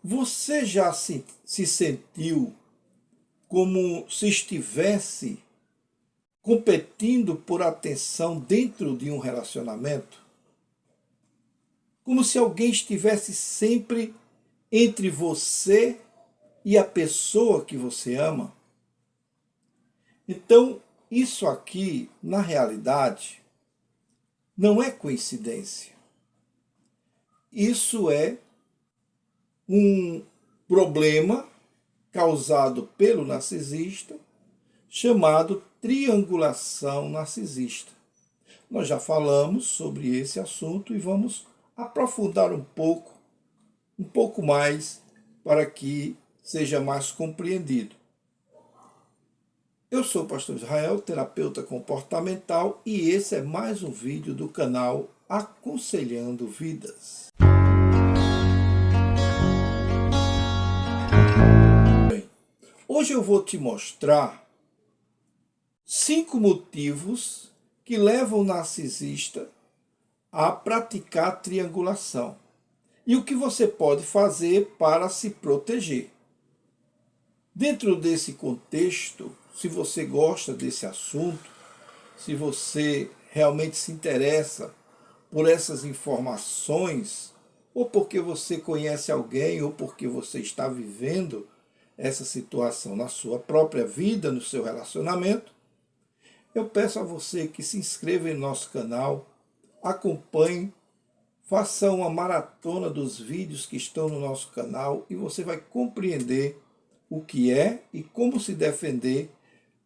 Você já se sentiu como se estivesse competindo por atenção dentro de um relacionamento? Como se alguém estivesse sempre entre você e a pessoa que você ama? Então, isso aqui, na realidade, não é coincidência. Isso é um problema causado pelo narcisista, chamado triangulação narcisista. Nós já falamos sobre esse assunto e vamos aprofundar um pouco mais, para que seja mais compreendido. Eu sou o pastor Israel, terapeuta comportamental, e esse é mais um vídeo do canal Aconselhando Vidas. Bem, hoje eu vou te mostrar 5 motivos que levam o narcisista a praticar triangulação e o que você pode fazer para se proteger. Dentro desse contexto, se você gosta desse assunto, se você realmente se interessa por essas informações, ou porque você conhece alguém, ou porque você está vivendo essa situação na sua própria vida, no seu relacionamento, eu peço a você que se inscreva em nosso canal, acompanhe, faça uma maratona dos vídeos que estão no nosso canal e você vai compreender o que é e como se defender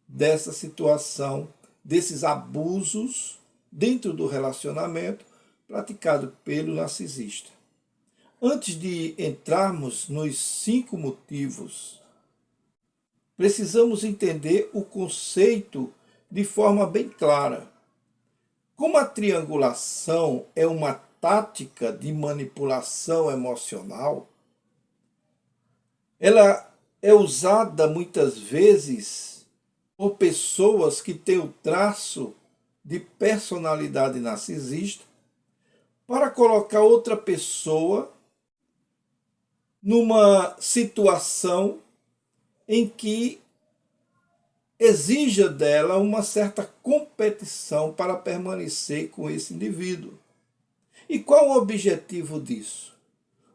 dessa situação, desses abusos dentro do relacionamento praticado pelo narcisista. Antes de entrarmos nos 5 motivos, precisamos entender o conceito de forma bem clara. Como a triangulação é uma tática de manipulação emocional, ela é usada muitas vezes por pessoas que têm o traço de personalidade narcisista para colocar outra pessoa numa situação em que exija dela uma certa competição para permanecer com esse indivíduo. E qual o objetivo disso?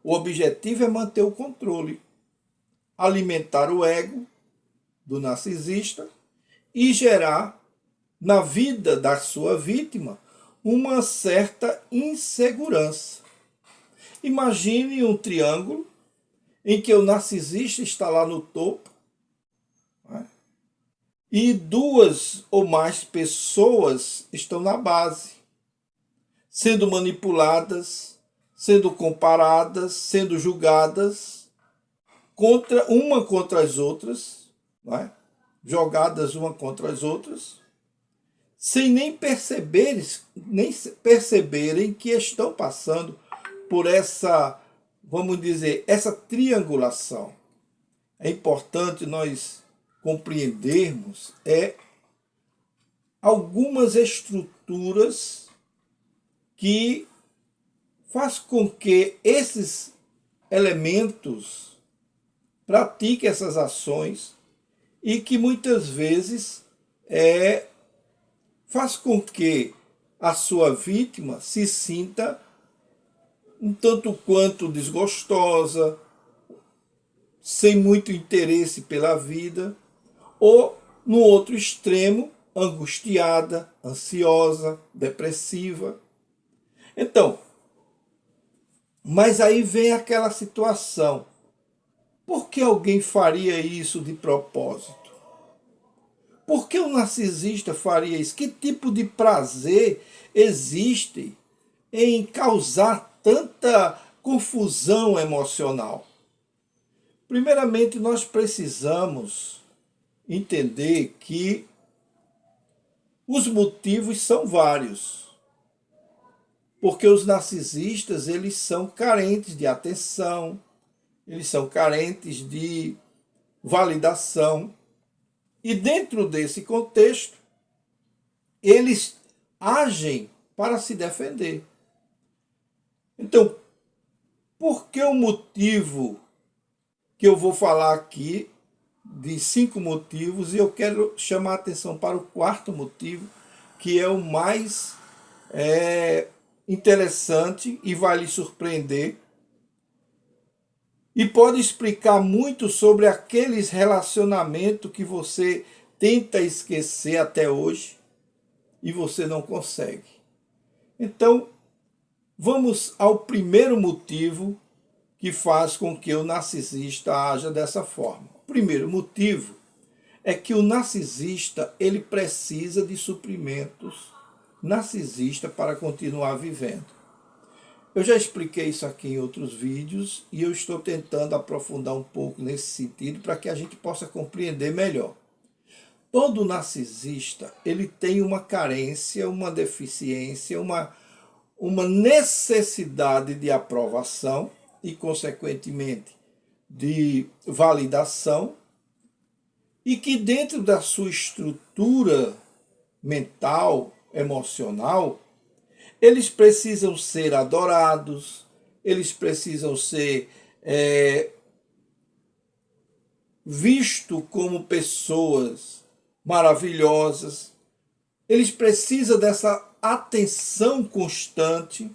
O objetivo é manter o controle, alimentar o ego do narcisista e gerar na vida da sua vítima uma certa insegurança. Imagine um triângulo em que o narcisista está lá no topo, né? E 2 ou mais pessoas estão na base, sendo manipuladas, sendo comparadas, sendo julgadas contra as outras, né? Jogadas uma contra as outras, sem nem perceberem que estão passando por essa, vamos dizer, essa triangulação. É importante nós compreendermos algumas estruturas que faz com que esses elementos pratiquem essas ações e que muitas vezes faz com que a sua vítima se sinta um tanto quanto desgostosa, sem muito interesse pela vida, ou, no outro extremo, angustiada, ansiosa, depressiva. Então, mas aí vem aquela situação. Por que alguém faria isso de propósito? Por que o narcisista faria isso? Que tipo de prazer existe em causar tanta confusão emocional? Primeiramente, nós precisamos entender que os motivos são vários. Porque os narcisistas, eles são carentes de atenção, eles são carentes de validação. E dentro desse contexto, eles agem para se defender. Então, por que o motivo que eu vou falar aqui de 5 motivos, e eu quero chamar a atenção para o quarto motivo, que é o mais interessante e vai lhe surpreender, e pode explicar muito sobre aqueles relacionamentos que você tenta esquecer até hoje e você não consegue. Então, vamos ao primeiro motivo que faz com que o narcisista haja dessa forma. O primeiro motivo é que o narcisista ele precisa de suprimentos narcisistas para continuar vivendo. Eu já expliquei isso aqui em outros vídeos e eu estou tentando aprofundar um pouco nesse sentido para que a gente possa compreender melhor. Todo narcisista ele tem uma carência, uma deficiência, uma necessidade de aprovação e, consequentemente, de validação, e que dentro da sua estrutura mental, emocional, eles precisam ser adorados, eles precisam ser vistos como pessoas maravilhosas, eles precisam dessa atenção constante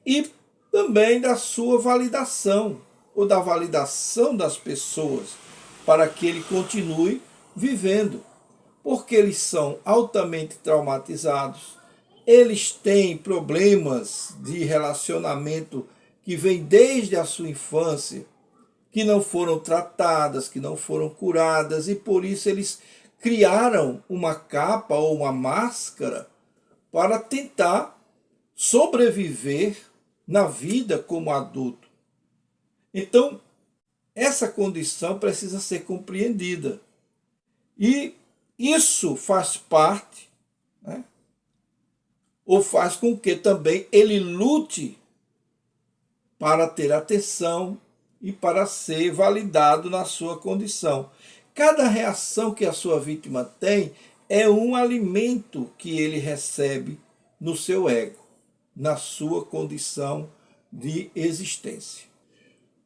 e também da sua validação, ou da validação das pessoas, para que ele continue vivendo, porque eles são altamente traumatizados, eles têm problemas de relacionamento que vêm desde a sua infância, que não foram tratadas, que não foram curadas, e por isso eles criaram uma capa ou uma máscara para tentar sobreviver na vida como adulto. Então, essa condição precisa ser compreendida. E isso faz parte, né, ou faz com que também ele lute para ter atenção e para ser validado na sua condição. Cada reação que a sua vítima tem é um alimento que ele recebe no seu ego, na sua condição de existência.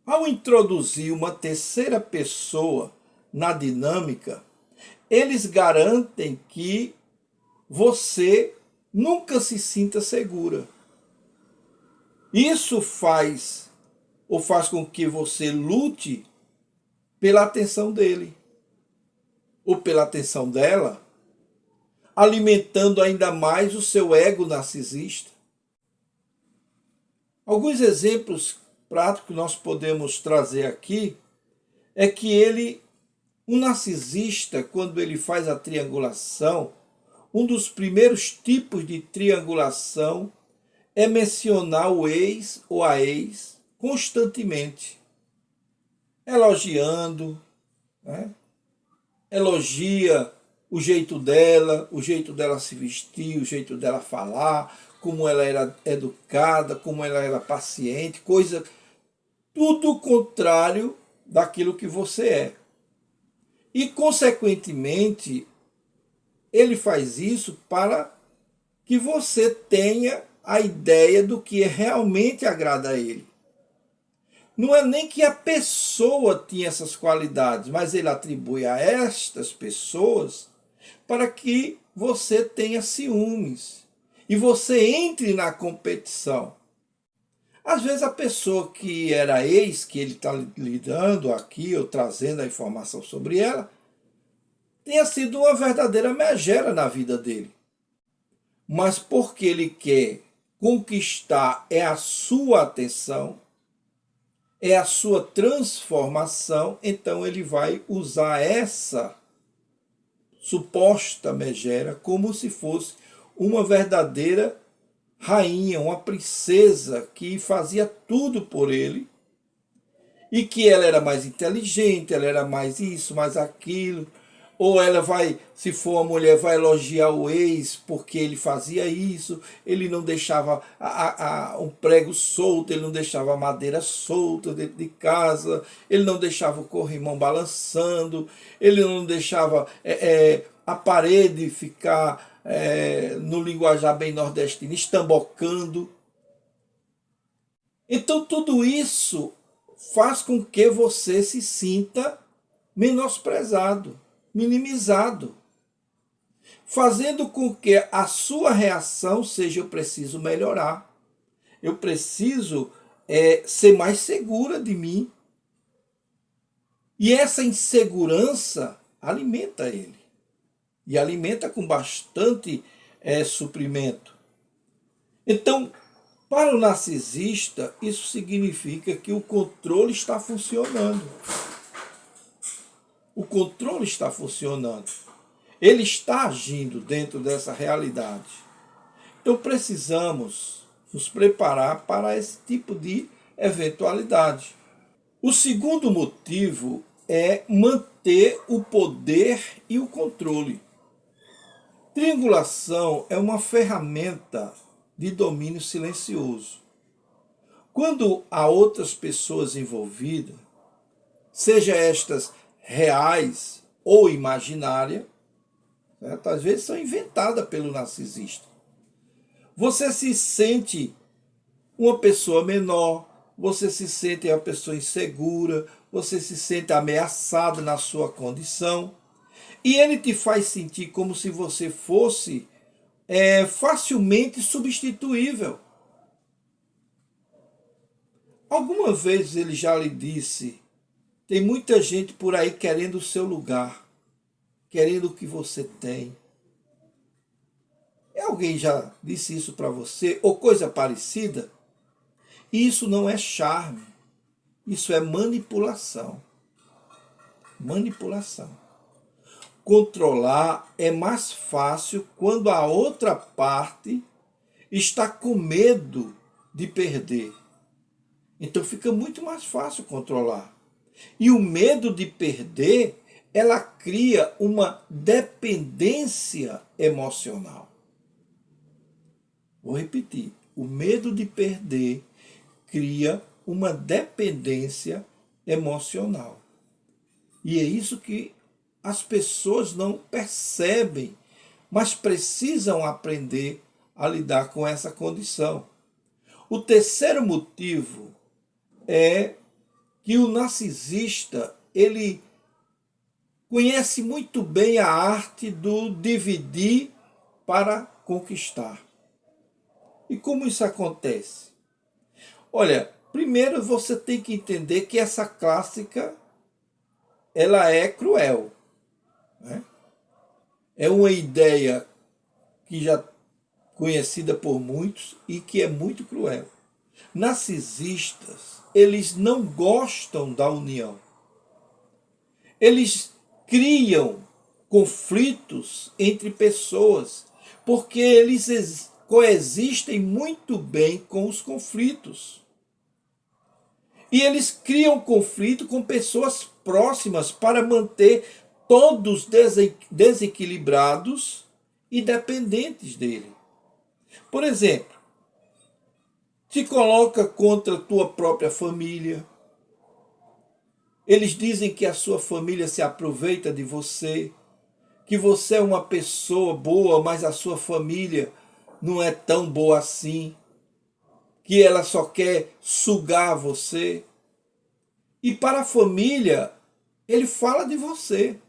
Ao introduzir uma terceira pessoa na dinâmica, eles garantem que você nunca se sinta segura. Isso faz com que você lute pela atenção dele ou pela atenção dela, alimentando ainda mais o seu ego narcisista. Alguns exemplos práticos que nós podemos trazer aqui é que o narcisista, quando ele faz a triangulação, um dos primeiros tipos de triangulação é mencionar o ex ou a ex constantemente, elogiando, né? Elogia o jeito dela se vestir, o jeito dela falar, como ela era educada, como ela era paciente, tudo contrário daquilo que você é. E, consequentemente, ele faz isso para que você tenha a ideia do que realmente agrada a ele. Não é nem que a pessoa tinha essas qualidades, mas ele atribui a estas pessoas para que você tenha ciúmes e você entre na competição. Às vezes a pessoa que era ex, que ele está lidando aqui, ou trazendo a informação sobre ela, tenha sido uma verdadeira megera na vida dele. Mas porque ele quer conquistar a sua atenção, é a sua transformação, então ele vai usar essa suposta megera como se fosse uma verdadeira rainha, uma princesa que fazia tudo por ele, e que ela era mais inteligente, ela era mais isso, mais aquilo, ou ela vai, se for uma mulher, vai elogiar o ex porque ele fazia isso, ele não deixava um prego solto, ele não deixava a madeira solta dentro de casa, ele não deixava o corrimão balançando, ele não deixava a parede ficar, no linguajar bem nordestino, estambocando. Então tudo isso faz com que você se sinta menosprezado, minimizado, fazendo com que a sua reação seja: eu preciso melhorar, eu preciso ser mais segura de mim. E essa insegurança alimenta ele. E alimenta com bastante suprimento. Então, para o narcisista, isso significa que o controle está funcionando. O controle está funcionando. Ele está agindo dentro dessa realidade. Então, precisamos nos preparar para esse tipo de eventualidade. O segundo motivo é manter o poder e o controle. Triangulação é uma ferramenta de domínio silencioso. Quando há outras pessoas envolvidas, seja estas reais ou imaginárias, certo? Às vezes são inventadas pelo narcisista. Você se sente uma pessoa menor, você se sente uma pessoa insegura, você se sente ameaçado na sua condição, e ele te faz sentir como se você fosse facilmente substituível. Alguma vez ele já lhe disse: tem muita gente por aí querendo o seu lugar, querendo o que você tem. Alguém já disse isso para você, ou coisa parecida? Isso não é charme, isso é manipulação. Manipulação. Controlar é mais fácil quando a outra parte está com medo de perder. Então fica muito mais fácil controlar. E o medo de perder, ela cria uma dependência emocional. Vou repetir. O medo de perder cria uma dependência emocional. E é isso que as pessoas não percebem, mas precisam aprender a lidar com essa condição. O terceiro motivo é que o narcisista, ele conhece muito bem a arte do dividir para conquistar. E como isso acontece? Olha, primeiro você tem que entender que essa clássica, ela é cruel. Né? É uma ideia que já conhecida por muitos e que é muito cruel. Narcisistas, eles não gostam da união. Eles criam conflitos entre pessoas, porque eles coexistem muito bem com os conflitos. E eles criam conflito com pessoas próximas para manter todos desequilibrados e dependentes dele. Por exemplo, te coloca contra a tua própria família. Eles dizem que a sua família se aproveita de você, que você é uma pessoa boa, mas a sua família não é tão boa assim, que ela só quer sugar você. E para a família, ele fala de você.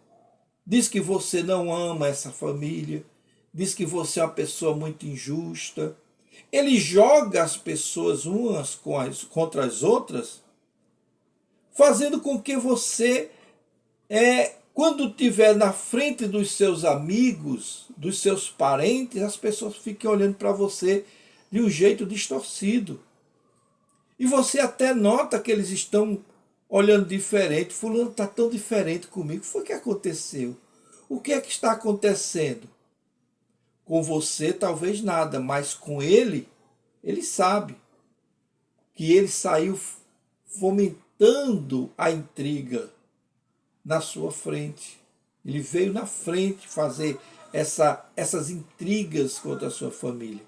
Diz que você não ama essa família, diz que você é uma pessoa muito injusta. Ele joga as pessoas umas contra as outras, fazendo com que você, quando estiver na frente dos seus amigos, dos seus parentes, as pessoas fiquem olhando para você de um jeito distorcido. E você até nota que eles estão olhando diferente. Fulano está tão diferente comigo. O que foi que aconteceu? O que é que está acontecendo? Com você talvez nada, mas com ele sabe que ele saiu fomentando a intriga na sua frente. Ele veio na frente fazer essas intrigas contra a sua família.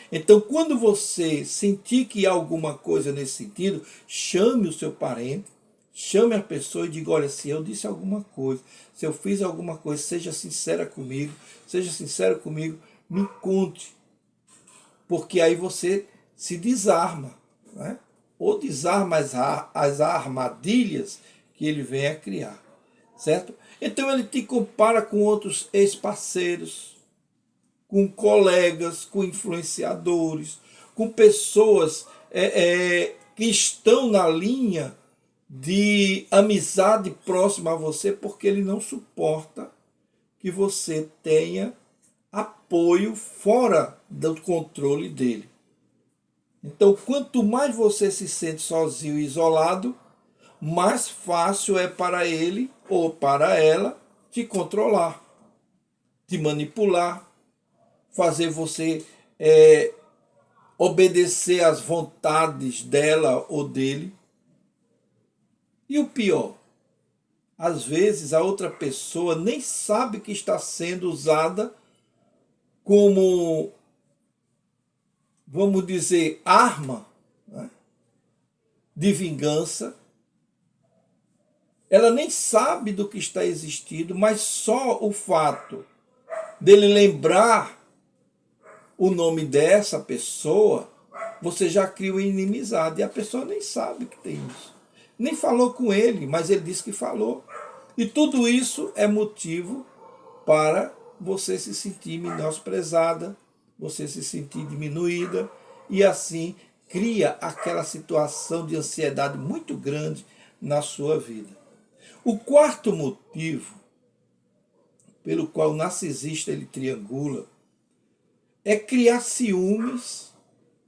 Então, quando você sentir que há alguma coisa nesse sentido, chame o seu parente, chame a pessoa e diga: olha, se eu disse alguma coisa, se eu fiz alguma coisa, seja sincero comigo, me conte. Porque aí você se desarma. Né? ou desarma as armadilhas que ele vem a criar, certo? Então ele te compara com outros ex-parceiros, com colegas, com influenciadores, com pessoas que estão na linha de amizade próxima a você, porque ele não suporta que você tenha apoio fora do controle dele. Então, quanto mais você se sente sozinho e isolado, mais fácil é para ele ou para ela te controlar, te manipular, fazer você obedecer às vontades dela ou dele. E o pior, às vezes a outra pessoa nem sabe que está sendo usada como, vamos dizer, arma, né, de vingança. Ela nem sabe do que está existindo, mas só o fato dele lembrar o nome dessa pessoa, você já cria uma inimizade. E a pessoa nem sabe que tem isso. Nem falou com ele, mas ele disse que falou. E tudo isso é motivo para você se sentir menosprezada, você se sentir diminuída, e assim cria aquela situação de ansiedade muito grande na sua vida. O quarto motivo pelo qual o narcisista ele triangula é criar ciúmes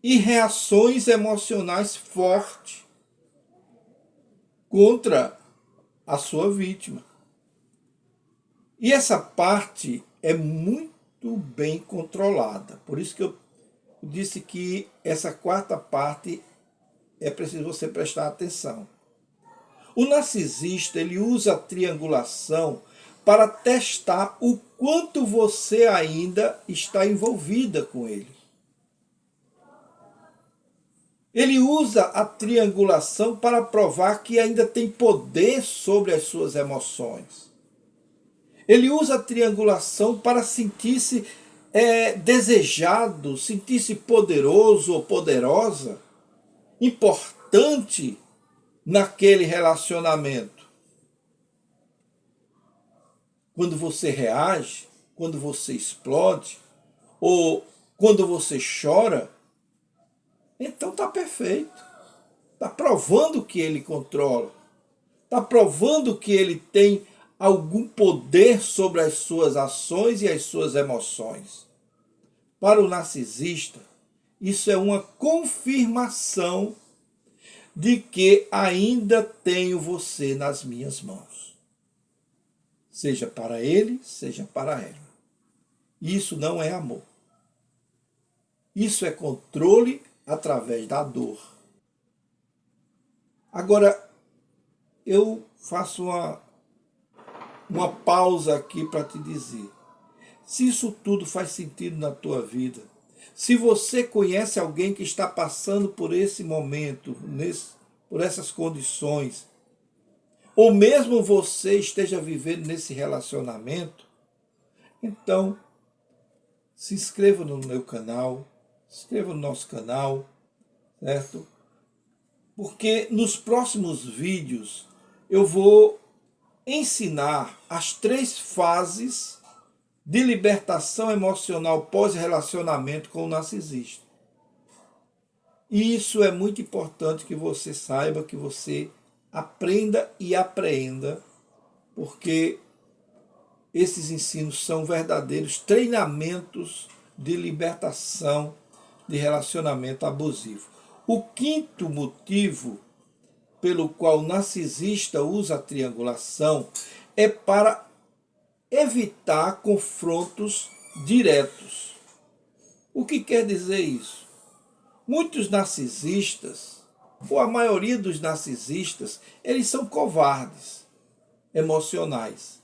e reações emocionais fortes contra a sua vítima. E essa parte é muito bem controlada. Por isso que eu disse que essa quarta parte é preciso você prestar atenção. O narcisista ele usa a triangulação para testar o quanto você ainda está envolvida com ele. Ele usa a triangulação para provar que ainda tem poder sobre as suas emoções. Ele usa a triangulação para sentir-se desejado, sentir-se poderoso ou poderosa, importante naquele relacionamento. Quando você reage, quando você explode, ou quando você chora, então está perfeito. Está provando que ele controla. Está provando que ele tem algum poder sobre as suas ações e as suas emoções. Para o narcisista, isso é uma confirmação de que ainda tenho você nas minhas mãos. Seja para ele, seja para ela. Isso não é amor. Isso é controle através da dor. Agora, eu faço uma pausa aqui para te dizer. Se isso tudo faz sentido na tua vida, se você conhece alguém que está passando por esse momento, por essas condições, ou mesmo você esteja vivendo nesse relacionamento, então se inscreva no meu canal, se inscreva no nosso canal, certo? Porque nos próximos vídeos eu vou ensinar as 3 fases de libertação emocional pós-relacionamento com o narcisista. E isso é muito importante que você saiba, que você aprenda e apreenda, porque esses ensinos são verdadeiros treinamentos de libertação de relacionamento abusivo. O quinto motivo pelo qual o narcisista usa a triangulação é para evitar confrontos diretos. O que quer dizer isso? Muitos narcisistas, ou a maioria dos narcisistas, eles são covardes emocionais.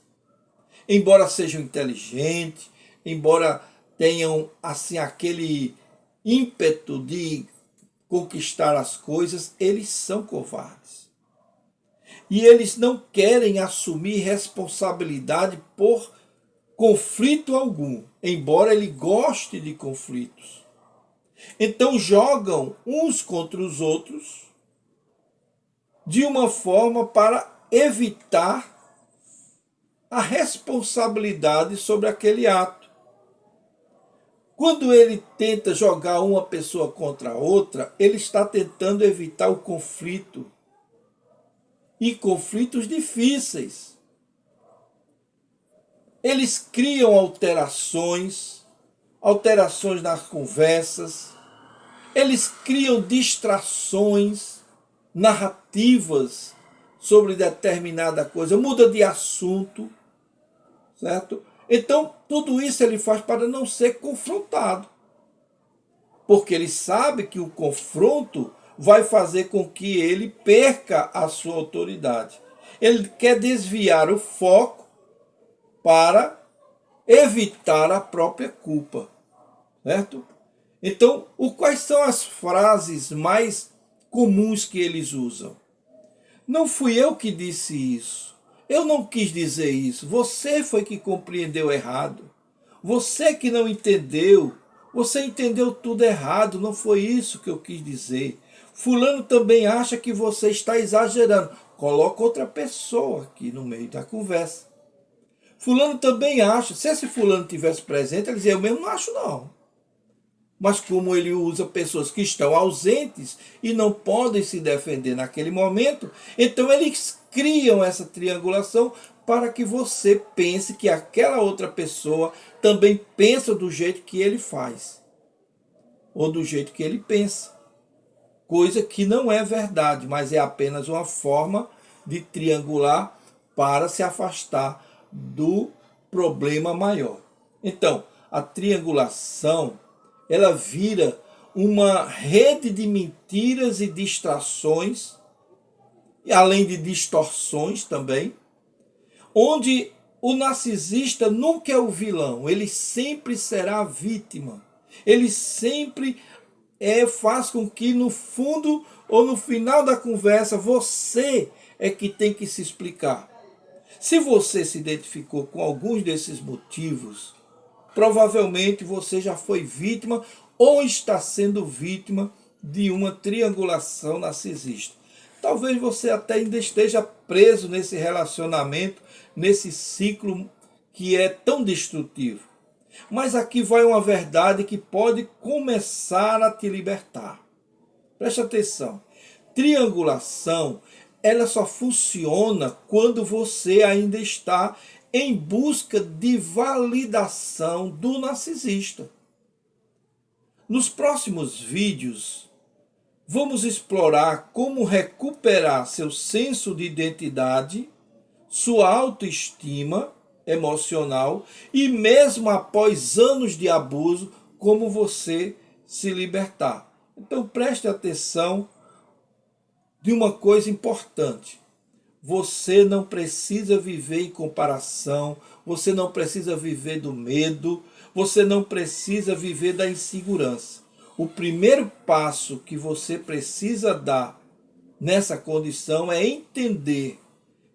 Embora sejam inteligentes, embora tenham assim aquele ímpeto de conquistar as coisas, eles são covardes. E eles não querem assumir responsabilidade por conflito algum, embora ele goste de conflitos. Então jogam uns contra os outros de uma forma para evitar a responsabilidade sobre aquele ato. Quando ele tenta jogar uma pessoa contra a outra, ele está tentando evitar o conflito. E conflitos difíceis. Eles criam alterações nas conversas, eles criam distrações, narrativas sobre determinada coisa, muda de assunto, certo? Então, tudo isso ele faz para não ser confrontado. Porque ele sabe que o confronto vai fazer com que ele perca a sua autoridade. Ele quer desviar o foco para evitar a própria culpa, certo? Então, quais são as frases mais comuns que eles usam? Não fui eu que disse isso. Eu não quis dizer isso. Você foi que compreendeu errado. Você que não entendeu. Você entendeu tudo errado. Não foi isso que eu quis dizer. Fulano também acha que você está exagerando. Coloca outra pessoa aqui no meio da conversa. Fulano também acha. Se esse fulano tivesse presente, ele dizia, eu mesmo não acho não. Mas como ele usa pessoas que estão ausentes e não podem se defender naquele momento, então eles criam essa triangulação para que você pense que aquela outra pessoa também pensa do jeito que ele faz. Ou do jeito que ele pensa. Coisa que não é verdade, mas é apenas uma forma de triangular para se afastar do problema maior. Então, a triangulação, ela vira uma rede de mentiras e distrações, além de distorções também, onde o narcisista nunca é o vilão, ele sempre será a vítima. Ele sempre faz com que no fundo ou no final da conversa você é que tem que se explicar. Se você se identificou com alguns desses motivos, provavelmente você já foi vítima ou está sendo vítima de uma triangulação narcisista. Talvez você até ainda esteja preso nesse relacionamento, nesse ciclo que é tão destrutivo. Mas aqui vai uma verdade que pode começar a te libertar. Preste atenção. Triangulação, ela só funciona quando você ainda está em busca de validação do narcisista. Nos próximos vídeos, vamos explorar como recuperar seu senso de identidade, sua autoestima emocional e mesmo após anos de abuso, como você se libertar. Então preste atenção de uma coisa importante. Você não precisa viver em comparação, você não precisa viver do medo, você não precisa viver da insegurança. O primeiro passo que você precisa dar nessa condição é entender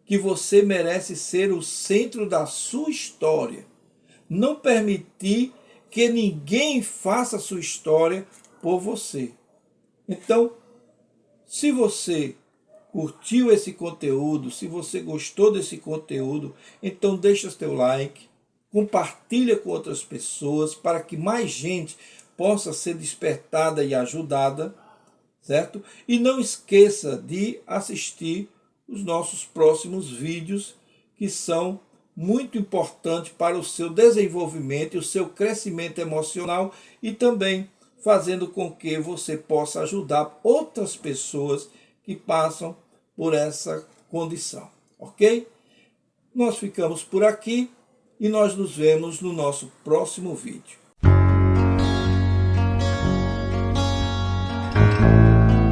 que você merece ser o centro da sua história. Não permitir que ninguém faça a sua história por você. Então, se você curtiu esse conteúdo, se você gostou desse conteúdo, então deixa seu like, compartilha com outras pessoas para que mais gente possa ser despertada e ajudada, certo? E não esqueça de assistir os nossos próximos vídeos, que são muito importantes para o seu desenvolvimento e o seu crescimento emocional e também fazendo com que você possa ajudar outras pessoas que passam por essa condição, ok? Nós ficamos por aqui e nós nos vemos no nosso próximo vídeo.